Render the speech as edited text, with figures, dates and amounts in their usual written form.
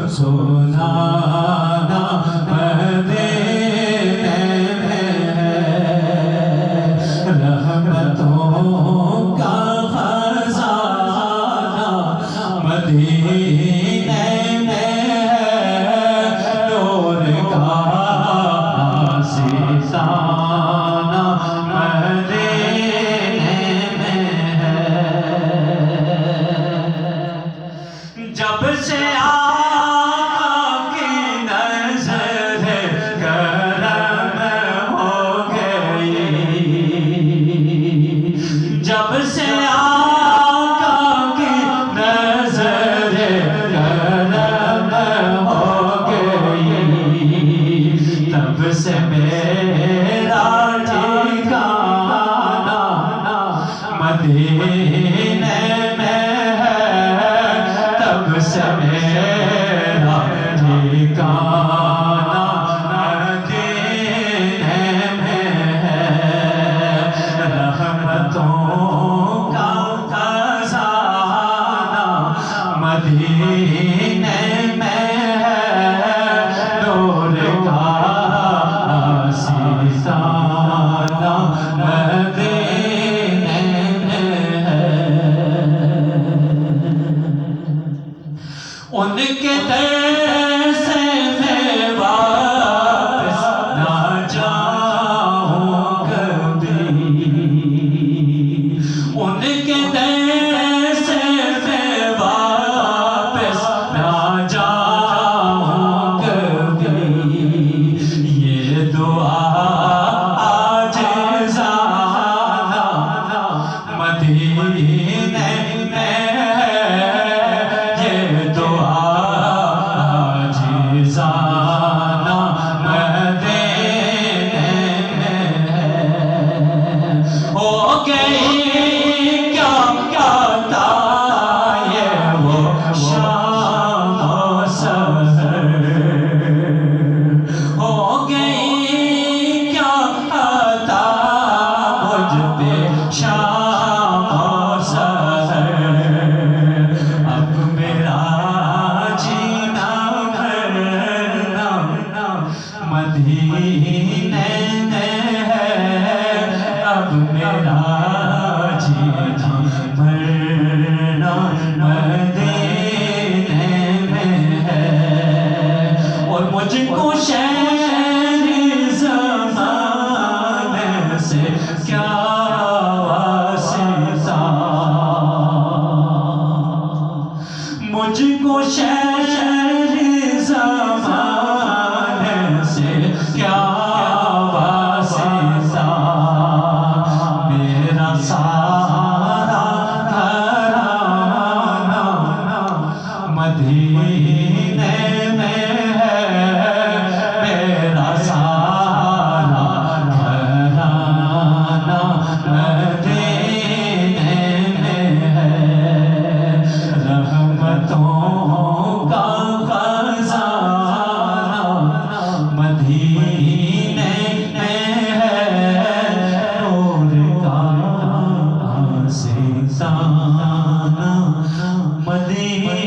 سنانا مدینے میں ہے، رحمتوں کا خزانہ مدینے میں ہے، نور کا سیسانہ مدینے میں ہے۔ جب سے آقا کی نظر کرم ہو گئی، جب سے آقا کی نظر کرم ہو گئی، تب سے میرا ٹھکانہ مدینے میں ہے، تب سے میرا ٹھکانہ مدینے میں ہے، رحمتوں کا خزانہ مدینے میں ہے، نور کا سیسانہ مدینے میں ہے۔ ان کے در سے میں واپس نہ جاؤں کبھی، ان کے در سے میں واپس نہ جاؤں کبھی، یہ دعا عاجزانہ مدینے میں ہے، یہ دعا عاجزانہ مدینے میں ہے۔ ہو گئی کیا عطا یہ وہ شام و سحر، ہو گئی کیا عطا مجھ پہ شام و سحر، اب میرا جینا مرنا مدینے میں ہے، اب میرا جینا مرنا مدینے میں ہے۔ اور مجھ کو شہر زمانے سے کیا واسطہ، مجھ کو شہر زمانے سے کیا واسطہ، میرا سارا گھرانہ مدینے میں ہے، میرا سارا گھرانہ مدینے میں ہے، رحمتوں کا خزانہ مدینے میں ہے، نور کا سیسانہ مدینے